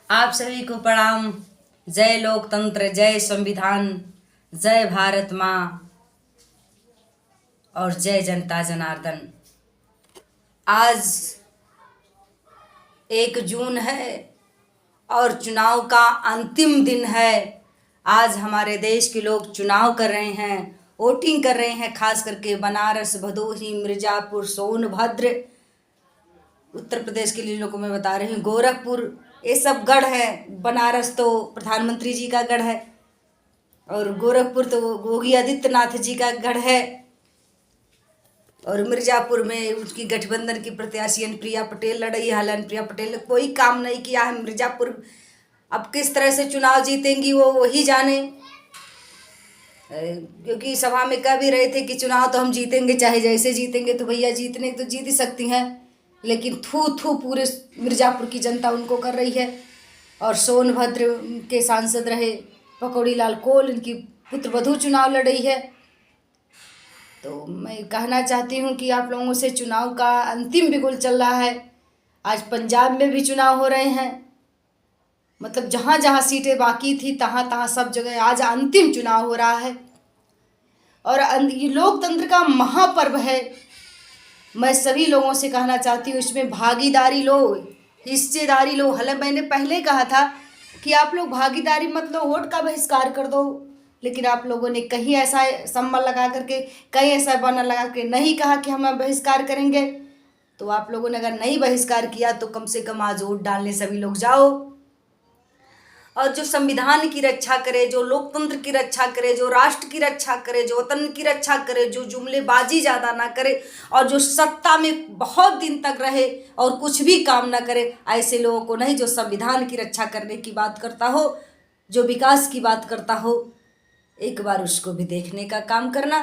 आप सभी को प्रणाम। जय लोकतंत्र, जय संविधान, जय भारत माँ और जय जनता जनार्दन। आज 1 जून है और चुनाव का अंतिम दिन है। आज हमारे देश के लोग चुनाव कर रहे हैं, वोटिंग कर रहे हैं। खास करके बनारस, भदोही, मिर्ज़ापुर, सोनभद्र, उत्तर प्रदेश के लिए लोगों को मैं बता रही हूँ, गोरखपुर, ये सब गढ़ है। बनारस तो प्रधानमंत्री जी का गढ़ है और गोरखपुर तो योगी आदित्यनाथ जी का गढ़ है और मिर्ज़ापुर में उसकी गठबंधन की प्रत्याशी अनुप्रिया पटेल लड़ रही है। हालांकि अनुप्रिया पटेल ने कोई काम नहीं किया है मिर्ज़ापुर। अब किस तरह से चुनाव जीतेंगी वो वही जाने, क्योंकि सभा में कह भी रहे थे कि चुनाव तो हम जीतेंगे, चाहे जैसे जीतेंगे। तो भैया जीतने तो जीत ही सकती हैं, लेकिन थू थू पूरे मिर्ज़ापुर की जनता उनको कर रही है। और सोनभद्र के सांसद रहे पकौड़ी लाल कोल, इनकी पुत्रवधू चुनाव लड़ रही है। तो मैं कहना चाहती हूँ कि आप लोगों से चुनाव का अंतिम बिगुल चल रहा है। आज पंजाब में भी चुनाव हो रहे हैं, मतलब जहाँ जहाँ सीटें बाकी थी तहाँ तहाँ सब जगह आज अंतिम चुनाव हो रहा है। और ये लोकतंत्र का महापर्व है। मैं सभी लोगों से कहना चाहती हूँ, इसमें भागीदारी लो, हिस्सेदारी लो। हालांकि मैंने पहले कहा था कि आप लोग भागीदारी मत लो, वोट का बहिष्कार कर दो, लेकिन आप लोगों ने कहीं ऐसा सम्मल लगा करके, कहीं ऐसा बैनर लगा के नहीं कहा कि हम बहिष्कार करेंगे। तो आप लोगों ने अगर नहीं बहिष्कार किया तो कम से कम आज वोट डालने सभी लोग जाओ। और जो संविधान की रक्षा करे, जो लोकतंत्र की रक्षा करे, जो राष्ट्र की रक्षा करे, जो वतन की रक्षा करे, जो जुमलेबाजी ज़्यादा ना करे और जो सत्ता में बहुत दिन तक रहे और कुछ भी काम ना करे, ऐसे लोगों को नहीं। जो संविधान की रक्षा करने की बात करता हो, जो विकास की बात करता हो, एक बार उसको भी देखने का काम करना।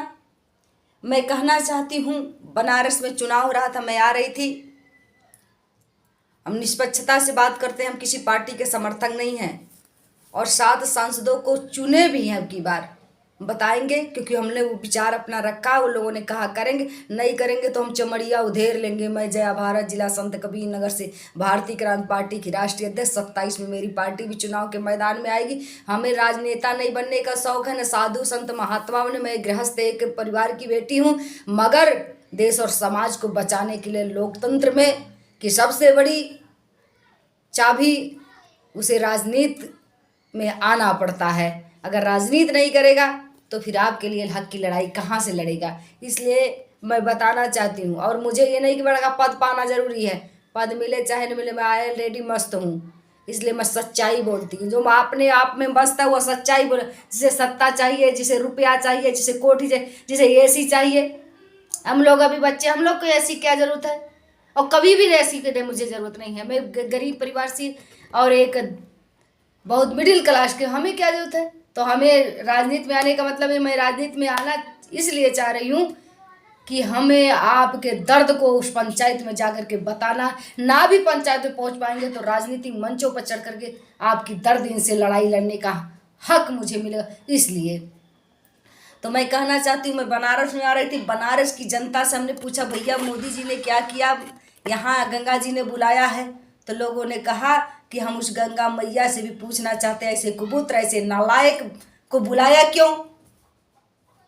मैं कहना चाहती हूँ, बनारस में चुनाव हो रहा था, मैं आ रही थी। हम निष्पक्षता से बात करते हैं, हम किसी पार्टी के समर्थक नहीं हैं और 7 सांसदों को चुने भी हैं। अब की बार बताएंगे, क्योंकि हमने वो विचार अपना रखा। वो लोगों ने कहा करेंगे, नहीं करेंगे तो हम चमड़िया उधेर लेंगे। मैं जया भारत, जिला संत कबीर नगर से भारतीय क्रांति पार्टी की राष्ट्रीय अध्यक्ष। 27 में मेरी पार्टी भी चुनाव के मैदान में आएगी। हमें राजनेता नहीं बनने का शौक है, न साधु संत महात्मा ने। मैं गृहस्थ एक परिवार की बेटी हूँ, मगर देश और समाज को बचाने के लिए लोकतंत्र में की सबसे बड़ी चाबी उसे राजनीति में आना पड़ता है। अगर राजनीति नहीं करेगा तो फिर आपके लिए हक की लड़ाई कहाँ से लड़ेगा। इसलिए मैं बताना चाहती हूँ, और मुझे ये नहीं कि बड़ा पद पाना जरूरी है, पद मिले चाहे न मिले, मैं ऑलरेडी मस्त हूँ। इसलिए मैं सच्चाई बोलती हूँ। जो अपने आप में मस्त है वो सच्चाई बोले। जिसे सत्ता चाहिए, जिसे रुपया चाहिए, जिसे कोठी चाहिए, जिसे एसी चाहिए। हम लोग अभी बच्चे, हम लोग को ऐसी क्या जरूरत है, और कभी भी ऐसी के मुझे ज़रूरत नहीं है। मैं गरीब परिवार से और एक बहुत मिडिल क्लास के, हमें क्या जरूरत है। तो हमें राजनीति में आने का मतलब है, मैं राजनीति में आना इसलिए चाह रही हूँ कि हमें आपके दर्द को उस पंचायत में जाकर के बताना। ना भी पंचायत में पहुँच पाएंगे तो राजनीतिक मंचों पर चढ़ करके आपकी दर्द इनसे लड़ाई लड़ने का हक मुझे मिलेगा। इसलिए तो मैं कहना चाहती हूँ, मैं बनारस में आ रही थी। बनारस की जनता से हमने पूछा, भैया मोदी जी ने क्या किया, यहाँ गंगा जी ने बुलाया है। तो लोगों ने कहा कि हम उस गंगा मैया से भी पूछना चाहते हैं, ऐसे कुबूतर, ऐसे नालायक को बुलाया क्यों।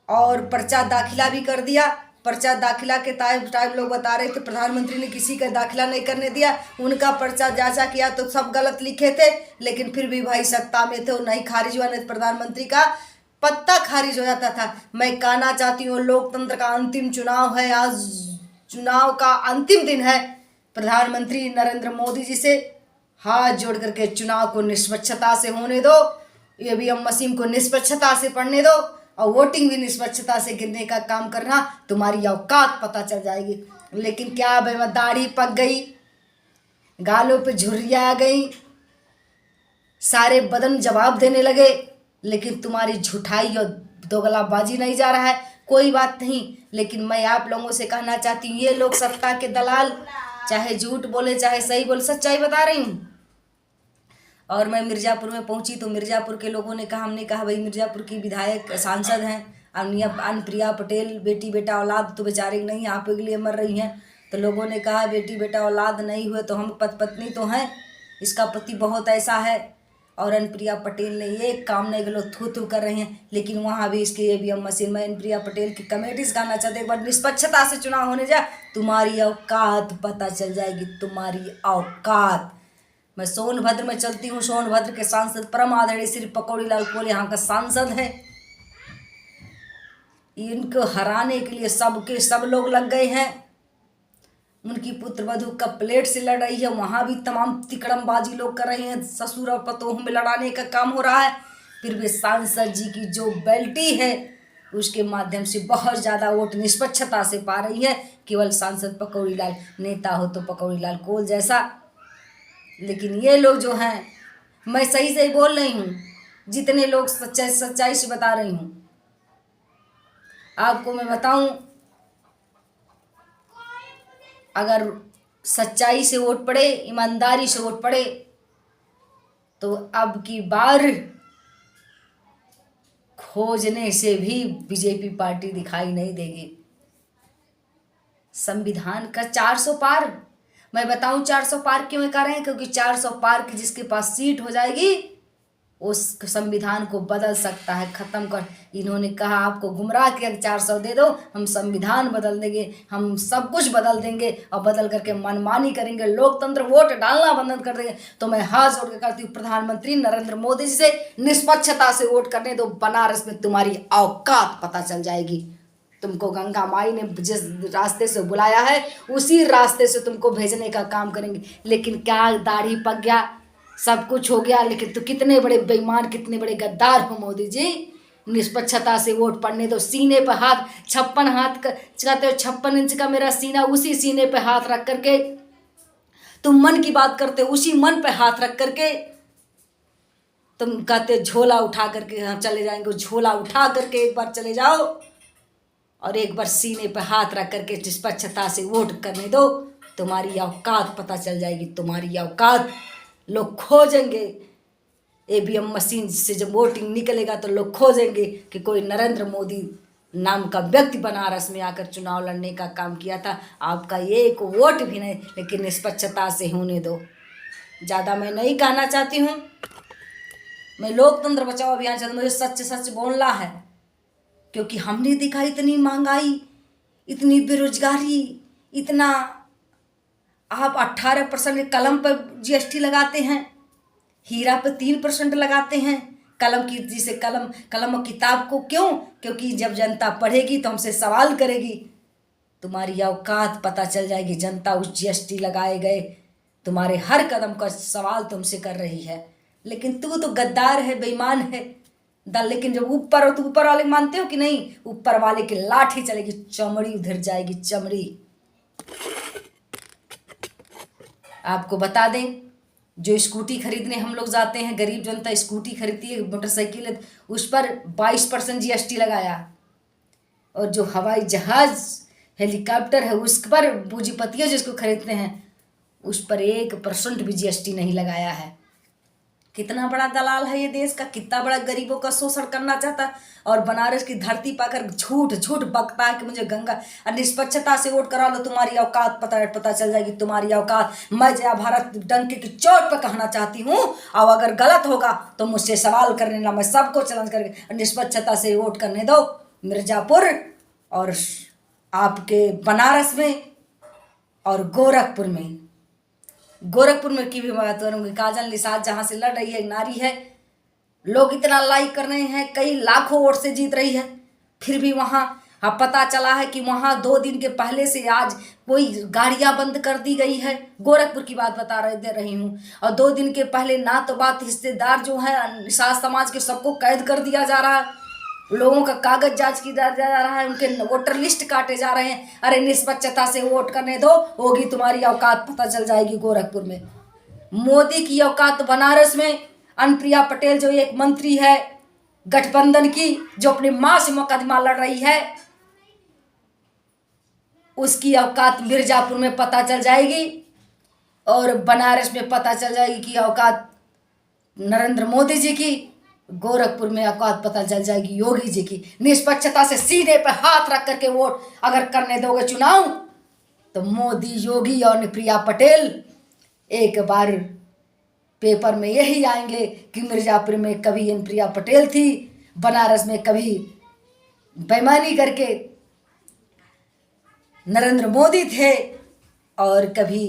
और पर्चा दाखिला भी कर दिया। पर्चा दाखिला के टाइम लोग बता रहे थे प्रधानमंत्री ने किसी का दाखिला नहीं करने दिया। उनका पर्चा जांचा किया तो सब गलत लिखे थे, लेकिन फिर भी भाई सत्ता में थे, वो नहीं खारिज हुआ, नहीं प्रधानमंत्री का पत्ता खारिज हो जाता था। मैं कहना चाहती हूँ, लोकतंत्र का अंतिम चुनाव है। आज चुनाव का अंतिम दिन है। प्रधानमंत्री नरेंद्र मोदी जी से हाथ जोड़ करके चुनाव को निष्पक्षता से होने दो, ईवीएम मशीन को निष्पक्षता से पढ़ने दो और वोटिंग भी निष्पक्षता से गिरने का काम करना। तुम्हारी औकात पता चल जाएगी। लेकिन क्या भाई, दाढ़ी पक गई, गालों पे झुर्रियाँ आ गई, सारे बदन जवाब देने लगे, लेकिन तुम्हारी झूठाई और दोगलाबाजी नहीं जा रहा है। कोई बात नहीं, लेकिन मैं आप लोगों से कहना चाहती हूँ, ये लोग सत्ता के दलाल, चाहे झूठ बोले चाहे सही बोले, सच्चाई बता रही हूँ। और मैं मिर्ज़ापुर में पहुंची तो मिर्ज़ापुर के लोगों ने कहा, हमने कहा भाई मिर्ज़ापुर की विधायक सांसद हैं अनुप्रिया पटेल, बेटी बेटा औलाद तो बेचारे नहीं, आप के लिए मर रही हैं। तो लोगों ने कहा बेटी बेटा औलाद नहीं हुए तो हम पति पत्नी तो हैं, इसका पति बहुत ऐसा है। और अनुप्रिया पटेल ने ये काम नहीं, लोग थू थू कर रहे हैं, लेकिन वहाँ भी इसके ईवीएम मशीन में अनुप्रिया पटेल की कमेटी गाना चाहते। एक बार निष्पक्षता से चुनाव होने जा, तुम्हारी औकात पता चल जाएगी, तुम्हारी औकात। मैं सोनभद्र में चलती हूँ, सोनभद्र के सांसद परम आदरणीय श्री पकौड़ी लाल कोल यहाँ का सांसद है। इनको हराने के लिए सब लोग लग गए हैं। उनकी पुत्र वधू का प्लेट से लड़ रही है, वहाँ भी तमाम तिकड़मबाजी लोग कर रहे हैं, ससुर और पतोह में लड़ाने का काम हो रहा है। फिर भी सांसद जी की जो बेल्टी है उसके माध्यम से बहुत ज़्यादा वोट निष्पक्षता से पा रही है। केवल सांसद पकौड़ी लाल, नेता हो तो पकौड़ी लाल कोल जैसा। लेकिन ये लोग जो हैं, मैं सही से बोल रही हूँ, जितने लोग सच्चाई से बता रही हूँ आपको। मैं बताऊं, अगर सच्चाई से वोट पड़े, ईमानदारी से वोट पड़े, तो अब की बार खोजने से भी बीजेपी पार्टी दिखाई नहीं देगी। संविधान का 400 पार, मैं बताऊं 400 पार क्यों कर रहे हैं, क्योंकि 400 पार की जिसके पास सीट हो जाएगी उस संविधान को बदल सकता है, ख़त्म कर। इन्होंने कहा आपको गुमराह किया, 400 दे दो, हम संविधान बदल देंगे, हम सब कुछ बदल देंगे और बदल करके मनमानी करेंगे, लोकतंत्र वोट डालना बंद कर देंगे। तो मैं हाथ जोड़ के कहती हूँ प्रधानमंत्री नरेंद्र मोदी जी से, निष्पक्षता से वोट करने दो, बनारस में तुम्हारी औकात पता चल जाएगी। तुमको गंगा माई ने जिस रास्ते से बुलाया है उसी रास्ते से तुमको भेजने का काम करेंगे। लेकिन क्या दाढ़ी पक गया, सब कुछ हो गया, लेकिन तो कितने बड़े बेईमान, कितने बड़े गद्दार हो मोदी जी। निष्पक्षता से वोट पड़ने दो। सीने पर हाथ, 56 हाथ का कहते हो, 56 इंच का मेरा सीना, उसी सीने पे हाथ रख करके तुम मन की बात करते हो, उसी मन पे हाथ रख करके तुम कहते झोला उठा करके हम चले जाएंगे। झोला उठा करके एक बार चले जाओ और एक बार सीने पे हाथ रख करके निष्पक्षता से वोट करने दो, तुम्हारी औकात पता चल जाएगी, तुम्हारी औकात। लोग खोजेंगे, ईवीएम मशीन से जब वोटिंग निकलेगा तो लोग खोजेंगे कि कोई नरेंद्र मोदी नाम का व्यक्ति बनारस में आकर चुनाव लड़ने का काम किया था। आपका एक वोट भी नहीं, लेकिन निष्पक्षता से होने दो। ज़्यादा मैं नहीं कहना चाहती हूँ, मैं लोकतंत्र बचाओ अभियान चल, मुझे सच बोलना है, क्योंकि हमने देखा इतनी महंगाई, इतनी बेरोजगारी, इतना। आप 18% कलम पर जीएसटी लगाते हैं, हीरा पर 3% लगाते हैं, कलम की जिसे कलम और किताब को क्यों? क्योंकि जब जनता पढ़ेगी तो हमसे सवाल करेगी, तुम्हारी औकात पता चल जाएगी। जनता उस जीएसटी लगाए गए तुम्हारे हर कदम का सवाल तुमसे कर रही है। लेकिन तू तो गद्दार है, बेईमान है दल। लेकिन जब ऊपर हो तो ऊपर वाले मानते हो कि नहीं? ऊपर वाले की लाठी चलेगी, चमड़ी उधर जाएगी, चमड़ी। आपको बता दें, जो स्कूटी खरीदने हम लोग जाते हैं, गरीब जनता स्कूटी खरीदती है, मोटरसाइकिल है, उस पर 22% जीएसटी लगाया। और जो हवाई जहाज, हेलीकॉप्टर है, उस पर पूंजीपतियों जिसको खरीदते हैं उस पर 1% भी जीएसटी नहीं लगाया है। कितना बड़ा दलाल है ये देश का, कितना बड़ा गरीबों का शोषण करना चाहता। और बनारस की धरती पाकर झूठ बकता है कि मुझे गंगा निष्पक्षता से वोट करा लो, तुम्हारी औकात पता चल जाएगी, तुम्हारी औकात। मैं जया भारत डंके की चोट पर कहना चाहती हूँ, और अगर गलत होगा तो मुझसे सवाल करने ना, मैं सबको चैलेंज करके निष्पक्षता से वोट करने दो। मिर्जापुर और आपके बनारस में और गोरखपुर में की भी बात करूँगी। काजल निषाद जहाँ से लड़ रही है, एक नारी है, लोग इतना लाइक कर रहे हैं, कई लाखों वोट से जीत रही है। फिर भी वहाँ पता चला है कि वहाँ 2 दिन के पहले से आज कोई गाड़ियाँ बंद कर दी गई है। गोरखपुर की बात दे रही हूँ। और 2 दिन के पहले ना तो बात हिस्सेदार जो है निषाद समाज के, सबको कैद कर दिया जा रहा है, लोगों का कागज जांच की जा रहा है, उनके वोटर लिस्ट काटे जा रहे हैं। अरे निष्पक्षता से वोट करने दो, होगी तुम्हारी औकात पता चल जाएगी। गोरखपुर में मोदी की औकात, बनारस में अनुप्रिया पटेल जो एक मंत्री है गठबंधन की, जो अपनी मां से मुकदमा लड़ रही है, उसकी औकात मिर्जापुर में पता चल जाएगी और बनारस में पता चल जाएगी कि औकात नरेंद्र मोदी जी की। गोरखपुर में औकात पता चल जाएगी योगी जी की। निष्पक्षता से सीधे पे हाथ रख करके वोट अगर करने दोगे चुनाव, तो मोदी, योगी और अनुप्रिया पटेल एक बार पेपर में यही आएंगे कि मिर्ज़ापुर में कभी प्रिया पटेल थी, बनारस में कभी बेईमानी करके नरेंद्र मोदी थे, और कभी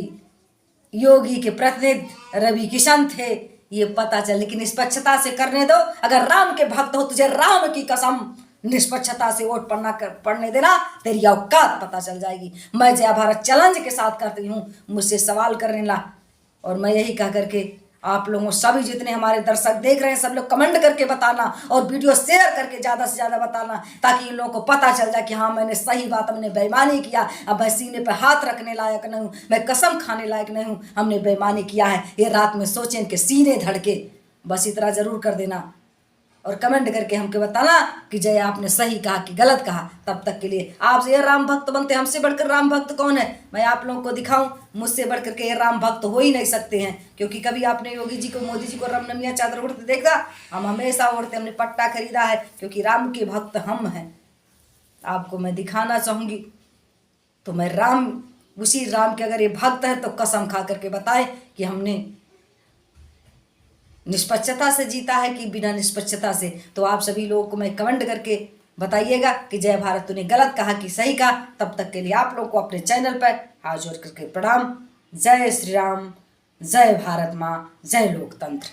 योगी के प्रतिनिधि रवि किशन थे। ये पता चल, लेकिन निष्पक्षता से करने दो। अगर राम के भक्त हो, तुझे राम की कसम निष्पक्षता से वोट पढ़ने देना, तेरी औकात पता चल जाएगी। मैं जय भारत चैलेंज के साथ करती हूँ, मुझसे सवाल करने ला। और मैं यही कह करके आप लोगों सभी जितने हमारे दर्शक देख रहे हैं, सब लोग कमेंट करके बताना और वीडियो शेयर करके ज़्यादा से ज़्यादा बताना, ताकि इन लोगों को पता चल जाए कि हाँ मैंने सही बात, हमने बेईमानी किया। अब मैं सीने पर हाथ रखने लायक नहीं हूँ, मैं कसम खाने लायक नहीं हूँ, हमने बेईमानी किया है। ये रात में सोचें, इनके सीने धड़के। बस इतना ज़रूर कर देना और कमेंट करके हमको बताना कि जय आपने सही कहा कि गलत कहा। तब तक के लिए आपसे ये राम भक्त बनते, हमसे बढ़कर राम भक्त कौन है? मैं आप लोगों को दिखाऊं, मुझसे बढ़कर के ये राम भक्त हो ही नहीं सकते हैं। क्योंकि कभी आपने योगी जी को, मोदी जी को रामनवमिया चादर उड़ते देखा? हम हमेशा उड़ते, हमने पट्टा खरीदा है, क्योंकि राम के भक्त हम हैं। आपको मैं दिखाना चाहूँगी, तो मैं राम, उसी राम के अगर ये भक्त है तो कसम खा करके बताए कि हमने निष्पक्षता से जीता है कि बिना निष्पक्षता से। तो आप सभी लोगों को मैं कमेंट करके बताइएगा कि जय भारत तूने गलत कहा कि सही कहा। तब तक के लिए आप लोग को अपने चैनल पर हाथ जोड़ करके प्रणाम। जय श्री राम, जय भारत माँ, जय लोकतंत्र।